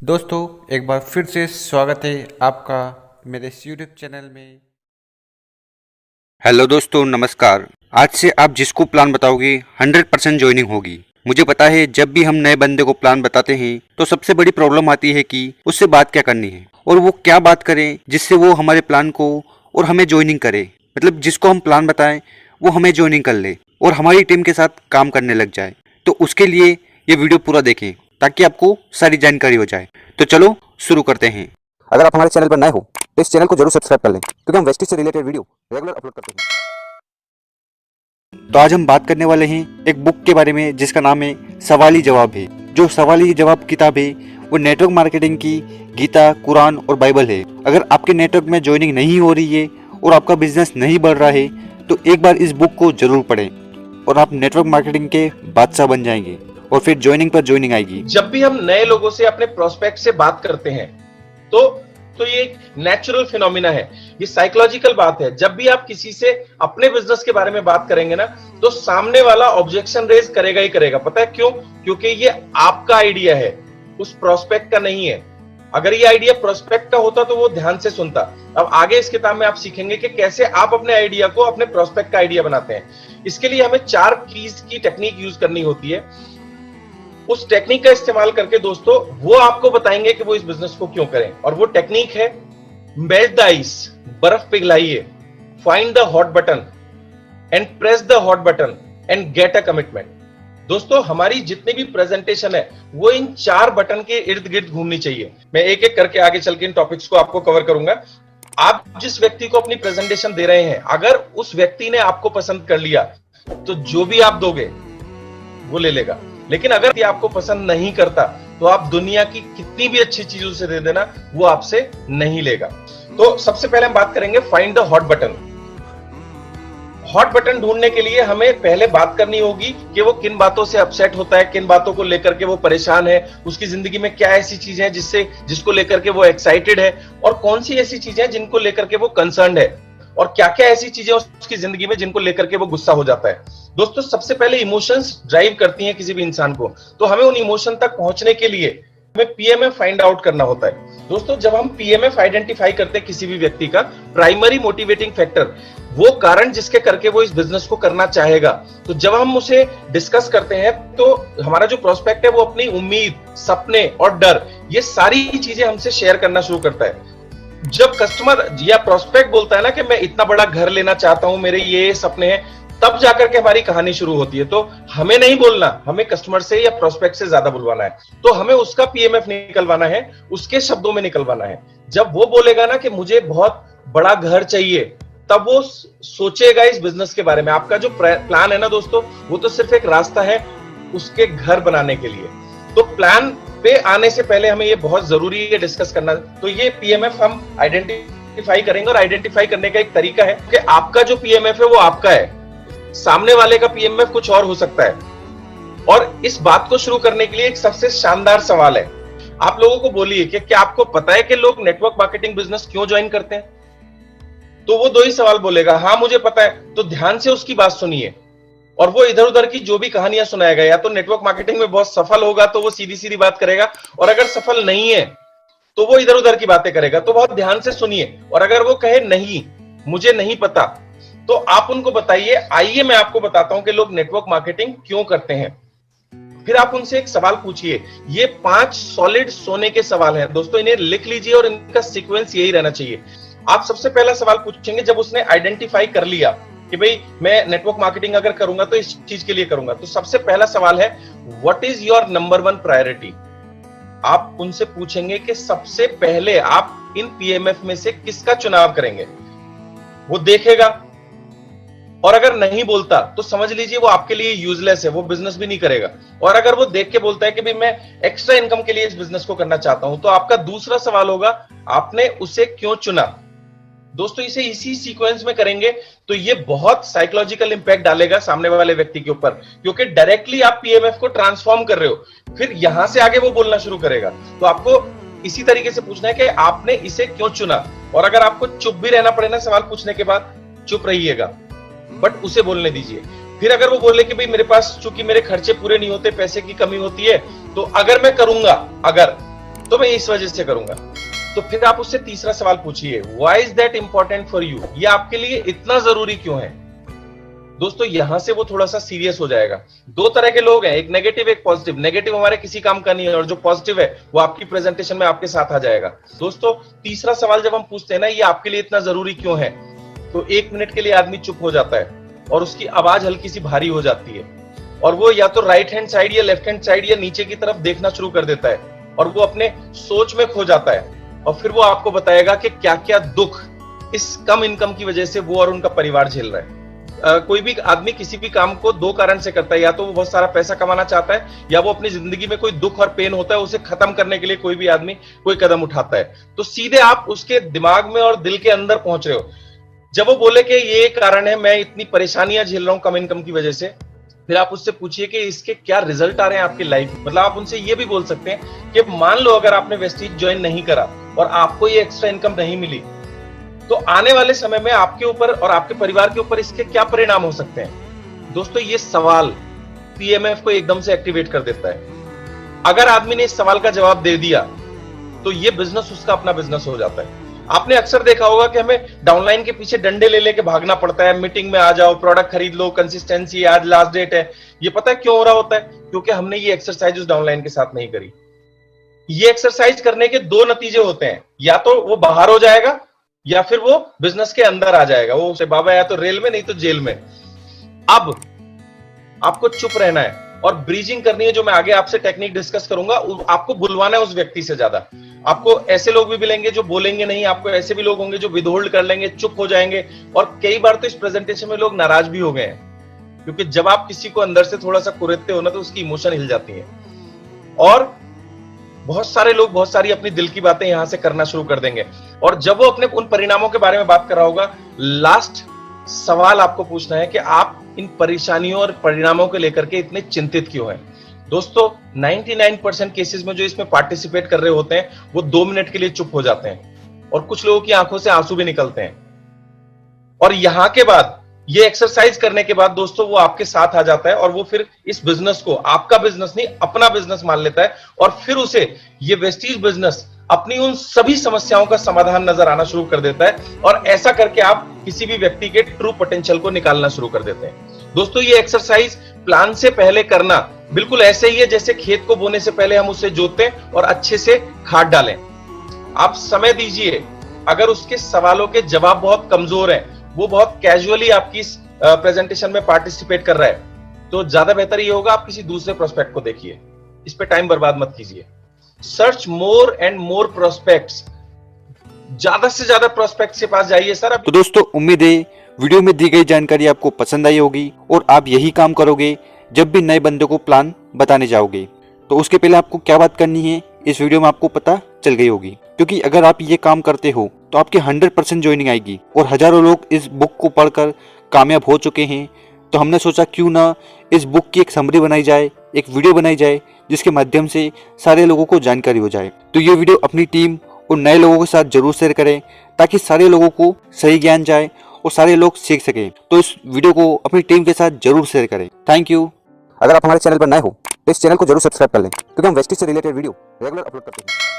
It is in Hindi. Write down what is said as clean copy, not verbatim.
दोस्तों एक बार फिर से स्वागत है आपका मेरे इस यूट्यूब चैनल में। हेलो दोस्तों, नमस्कार। आज से आप जिसको प्लान बताओगे 100% ज्वाइनिंग होगी। मुझे पता है जब भी हम नए बंदे को प्लान बताते हैं तो सबसे बड़ी प्रॉब्लम आती है कि उससे बात क्या करनी है और वो क्या बात करें जिससे वो हमारे प्लान को और हमें ज्वाइनिंग करे। मतलब जिसको हम प्लान बताएं वो हमें ज्वाइनिंग कर ले और हमारी टीम के साथ काम करने लग जाए। तो उसके लिए ये वीडियो पूरा देखें ताकि आपको सारी जानकारी हो जाए। तो चलो शुरू करते हैं। अगर आप हमारे चैनल पर नए हो तो इस चैनल को जरूर सब्सक्राइब कर लें क्योंकि हम वेस्टिज से रिलेटेड वीडियो रेगुलर अपलोड करते हैं। तो आज हम बात करने वाले हैं एक बुक के बारे में जिसका नाम है सवाली जवाब है। जो सवाली जवाब किताब है वो नेटवर्क मार्केटिंग की गीता, कुरान और बाइबल है। अगर आपके नेटवर्क में ज्वाइनिंग नहीं हो रही है और आपका बिजनेस नहीं बढ़ रहा है तो एक बार इस बुक को जरूर पढ़ें और आप नेटवर्क मार्केटिंग के बादशाह बन जाएंगे और फिर ज्वाइनिंग पर ज्वाइनिंग आएगी। जब भी हम नए लोगों से अपने प्रोस्पेक्ट से बात करते हैं तो ये एक नेचुरल फिनोमिना है, ये साइकोलॉजिकल बात है। जब भी आप किसी से अपने बिजनेस के बारे में बात करेंगे ना तो सामने वाला ऑब्जेक्शन रेज करेगा ही करेगा। पता है क्यों? क्योंकि ये आपका आइडिया है, उस प्रोस्पेक्ट का नहीं है। अगर ये आइडिया प्रोस्पेक्ट का होता तो वो ध्यान से सुनता। अब आगे इस किताब में आप सीखेंगे कि कैसे आप अपने आइडिया को अपने प्रोस्पेक्ट का आइडिया बनाते हैं। इसके लिए हमें 4 कीज की टेक्निक यूज करनी होती है। उस टेक्निक का इस्तेमाल करके दोस्तों वो आपको बताएंगे कि वो इस बिजनेस को क्यों करें। और वो टेक्निक है मेल्ट द आइस, बर्फ पिघलाइए, find the hot button and press the hot button and get a commitment. दोस्तों हमारी जितनी भी प्रेजेंटेशन है वो इन 4 बटन के इर्द गिर्द घूमनी चाहिए। मैं एक एक करके आगे चल के इन टॉपिक्स को आपको कवर करूंगा। आप जिस व्यक्ति को अपनी प्रेजेंटेशन दे रहे हैं, अगर उस व्यक्ति ने आपको पसंद कर लिया तो जो भी आप दोगे वो ले लेगा। लेकिन अगर ये आपको पसंद नहीं करता तो आप दुनिया की कितनी भी अच्छी चीज उसे दे देना, वो आपसे नहीं लेगा। तो सबसे पहले हम बात करेंगे find the hot button. Hot button ढूंढने के लिए हमें पहले बात करनी होगी कि वो किन बातों से अपसेट होता है, किन बातों को लेकर के वो परेशान है, उसकी जिंदगी में क्या ऐसी चीजें हैं जिसको लेकर के वो एक्साइटेड है, और कौन सी ऐसी चीजें हैं जिनको लेकर के वो कंसर्न्ड है, और क्या क्या ऐसी चीजें उसकी जिंदगी में जिनको लेकर के वो गुस्सा हो जाता है। दोस्तों सबसे पहले इमोशंस ड्राइव करती हैं किसी भी इंसान को, तो हमें उन इमोशन तक पहुंचने के लिए हमें पीएमएफ फाइंड आउट करना होता है। दोस्तों जब हम पीएमएफ आइडेंटिफाई करते हैं किसी भी व्यक्ति का, प्राइमरी मोटिवेटिंग फैक्टर, वो कारण जिसके करके वो इस बिजनेस को करना चाहेगा, तो जब हम उसे डिस्कस करते हैं तो हमारा जो प्रोस्पेक्ट है वो अपनी उम्मीद, सपने और डर, ये सारी चीजें हमसे शेयर करना शुरू करता है। जब कस्टमर या प्रोस्पेक्ट बोलता है ना कि मैं इतना बड़ा घर लेना चाहता हूं, मेरे ये सपने हैं, तब जाकर के हमारी कहानी शुरू होती है। तो हमें नहीं बोलना, हमें कस्टमर से या प्रोस्पेक्ट से ज्यादा बुलवाना है। तो हमें उसका पीएमएफ निकलवाना है, उसके शब्दों में निकलवाना है। जब वो बोलेगा ना कि मुझे बहुत बड़ा घर चाहिए, तब वो सोचेगा इस बिजनेस के बारे में। आपका जो प्लान है ना दोस्तों, वो तो सिर्फ एक रास्ता है उसके घर बनाने के लिए। तो प्लान पे आने से पहले हमें ये बहुत जरूरी है डिस्कस करना। तो ये पीएमएफ हम आइडेंटिफाई करेंगे, और आइडेंटिफाई करने का एक तरीका है कि आपका जो पीएमएफ है वो आपका है, सामने वाले का पीएमएफ कुछ और हो सकता है। और इस बात को शुरू करने के लिए एक सबसे शानदार सवाल है। आप लोगों को बोलिए कि क्या आपको पता है कि लोग नेटवर्क मार्केटिंग बिजनेस क्यों ज्वाइन करते हैं? तो वो 2 ही सवाल बोलेगा, हाँ मुझे पता है। तो ध्यान से उसकी बात सुनिए, और वो इधर उधर की जो भी कहानियां सुनाएगा, या तो नेटवर्क मार्केटिंग में बहुत सफल होगा तो वो सीधी सीधी बात करेगा, और अगर सफल नहीं है तो वो इधर उधर की बातें करेगा। तो बहुत ध्यान से सुनिए, और अगर वो कहे नहीं मुझे नहीं पता, तो आप उनको बताइए, आइए मैं आपको बताता हूं कि लोग नेटवर्क मार्केटिंग क्यों करते हैं। फिर आप उनसे एक सवाल पूछिए। ये 5 सॉलिड सोने के सवाल हैं दोस्तों, इन्हें लिख लीजिए और इनका सीक्वेंस यही रहना चाहिए। आप सबसे पहला सवाल पूछेंगे जब उसने आइडेंटिफाई कर लिया कि भाई मैं नेटवर्क मार्केटिंग अगर करूंगा तो इस चीज के लिए करूंगा, तो सबसे पहला सवाल है what is your number 1 priority. आप उनसे पूछेंगे कि सबसे पहले आप इन पीएमएफ में से किसका चुनाव करेंगे। वो देखेगा, और अगर नहीं बोलता तो समझ लीजिए वो आपके लिए यूजलेस है, वो बिजनेस भी नहीं करेगा। और अगर वो देख के बोलता है कि भाई मैं एक्स्ट्रा इनकम के लिए इस बिजनेस को करना चाहता हूं, तो आपका दूसरा सवाल होगा आपने उसे क्यों चुना। दोस्तों इसे इसी सीक्वेंस में करेंगे तो ये बहुत साइकोलॉजिकल इंपैक्ट डालेगा सामने वाले व्यक्ति के ऊपर, क्योंकि डायरेक्टली आप पीएमएफ को ट्रांसफॉर्म कर रहे हो। फिर यहां से आगे वो बोलना शुरू करेगा। तो आपको इसी तरीके से पूछना है कि आपने इसे क्यों चुना। और अगर आपको चुप भी रहना पड़े ना सवाल पूछने के बाद, चुप रहिएगा, बट उसे बोलने दीजिए। फिर अगर वो बोले कि भाई मेरे पास चूंकि मेरे खर्चे पूरे नहीं होते, पैसे की कमी होती है, तो अगर मैं करूंगा, अगर तो मैं इस वजह से करूंगा। तो फिर आप उससे तीसरा सवाल पूछिए, why is that important for you, ये आपके लिए इतना जरूरी क्यों है। दोस्तों यहां से वो थोड़ा सा सीरियस हो जाएगा। दो तरह के लोग हैं, एक नेगेटिव एक पॉजिटिव। नेगेटिव हमारे किसी काम का नहीं है, और जो पॉजिटिव है वो आपकी प्रेजेंटेशन में आपके साथ आ जाएगा। दोस्तों तीसरा सवाल जब हम पूछते हैं ना, ये आपके लिए इतना जरूरी क्यों है, तो 1 मिनट के लिए आदमी चुप हो जाता है और उसकी आवाज हल्की सी भारी हो जाती है, और वो या तो राइट हैंड साइड या लेफ्ट हैंड साइड या नीचे की तरफ देखना शुरू कर देता है, और वो अपने सोच में खो जाता है। और फिर वो आपको बताएगा कि क्या क्या दुख इस कम इनकम की वजह से वो और उनका परिवार झेल रहा है। कोई भी आदमी किसी भी काम को दो कारण से करता है, या तो वो बहुत सारा पैसा कमाना चाहता है, या वो अपनी जिंदगी में कोई दुख और पेन होता है उसे खत्म करने के लिए कोई भी आदमी कोई कदम उठाता है। तो सीधे आप उसके दिमाग में और दिल के अंदर पहुंच रहे हो। जब वो बोले कि ये कारण है, मैं इतनी परेशानियां झेल रहा हूं कम इनकम की वजह से, फिर आप उससे पूछिए कि इसके क्या रिजल्ट आ रहे हैं आपकी लाइफ। मतलब आप उनसे ये भी बोल सकते हैं कि मान लो अगर आपने वेस्टीज ज्वाइन नहीं करा और आपको ये एक्स्ट्रा इनकम नहीं मिली, तो आने वाले समय में आपके ऊपर और आपके परिवार के ऊपर इसके क्या परिणाम हो सकते हैं। दोस्तों ये सवाल पीएमएफ को एकदम से एक्टिवेट कर देता है। अगर आदमी ने इस सवाल का जवाब दे दिया तो ये बिजनेस उसका अपना बिजनेस हो जाता है। आपने अक्सर देखा होगा कि हमें डाउनलाइन के पीछे डंडे ले लेके भागना पड़ता है, मीटिंग में आ जाओ, प्रोडक्ट खरीद लो, कंसिस्टेंसी, आज लास्ट डेट है। ये पता है क्यों हो रहा होता है? क्योंकि हमने ये एक्सरसाइज उस डाउनलाइन के साथ नहीं करी। ये एक्सरसाइज करने के दो नतीजे होते हैं, या तो वो बाहर हो जाएगा या फिर वो बिजनेस के अंदर आ जाएगा। वो उसे बाबा या तो रेल में नहीं तो जेल में। अब आपको चुप रहना है और ब्रीजिंग करनी है, जो मैं आगे आपसे टेक्निक डिस्कस करूंगा। आपको बुलवाना है उस व्यक्ति से ज्यादा। आपको ऐसे लोग भी मिलेंगे जो बोलेंगे नहीं, आपको ऐसे भी लोग होंगे जो विदहोल्ड कर लेंगे, चुप हो जाएंगे। और कई बार तो इस प्रेजेंटेशन में लोग नाराज भी हो गए हैं, क्योंकि जब आप किसी को अंदर से थोड़ा सा कुरेदते हो ना, तो उसकी इमोशन हिल जाती है, और बहुत सारे लोग बहुत सारी अपनी दिल की बातें यहां से करना शुरू कर देंगे। और जब वो अपने उन परिणामों के बारे में बात कर रहा होगा, लास्ट सवाल आपको पूछना है कि आप इन परेशानियों और परिणामों को लेकर के इतने चिंतित क्यों हैं। दोस्तों 99% केसेस में जो इसमें पार्टिसिपेट कर रहे होते हैं वो 2 मिनट के लिए चुप हो जाते हैं, और कुछ लोगों की आंखों से आंसू भी निकलते हैं। और यहां के बाद ये एक्सरसाइज करने के बाद दोस्तों वो आपके साथ आ जाता है, और वो फिर इस बिजनेस को आपका बिजनेस नहीं अपना बिजनेस मान लेता है, और फिर उसे ये वेस्टीज बिजनेस अपनी उन सभी समस्याओं का समाधान नजर आना शुरू कर देता है। और ऐसा करके आप किसी भी व्यक्ति के ट्रू पोटेंशियल को निकालना शुरू कर देते हैं। दोस्तों ये एक्सरसाइज प्लान से पहले करना बिल्कुल ऐसे ही है जैसे खेत को बोने से पहले हम उसे जोतें और अच्छे से खाद डालें। आप समय दीजिए। अगर उसके सवालों के जवाब बहुत कमजोर हैं, वो बहुत कैजुअली आपकी इस प्रेजेंटेशन में पार्टिसिपेट कर रहा है, तो ज्यादा बेहतर ये होगा आप किसी दूसरे प्रोस्पेक्ट को देखिए। इस पे टाइम बर्बाद मत कीजिए। Search more and more prospects, ज्यादा से ज्यादा प्रोस्पेक्ट के पास जाइए सर। तो दोस्तों उम्मीद है वीडियो में दी गई जानकारी आपको पसंद आई होगी, और आप यही काम करोगे जब भी नए बंदे को प्लान बताने जाओगे। तो उसके पहले आपको क्या बात करनी है इस वीडियो में आपको पता चल गई होगी, क्योंकि अगर आप ये काम करते हो तो आपके 100% ज्वाइनिंग आएगी, और हजारों लोग इस बुक को पढ़कर कामयाब हो चुके हैं। तो हमने सोचा क्यों ना इस बुक की एक समरी बनाई जाए, एक वीडियो बनाई जाए, जिसके माध्यम से सारे लोगों को जानकारी हो जाए। तो ये वीडियो अपनी टीम और नए लोगों के साथ जरूर शेयर करें, ताकि सारे लोगों को सही ज्ञान जाए और सारे लोग सीख सकें। तो इस वीडियो को अपनी टीम के साथ जरूर शेयर करें। Thank you. अगर आप हमारे चैनल पर नए हो तो इस चैनल को जरूर सब्सक्राइब कर लें, क्योंकि हम वेस्टीज से रिलेटेड वीडियो रेगुलर अपलोड करते हैं।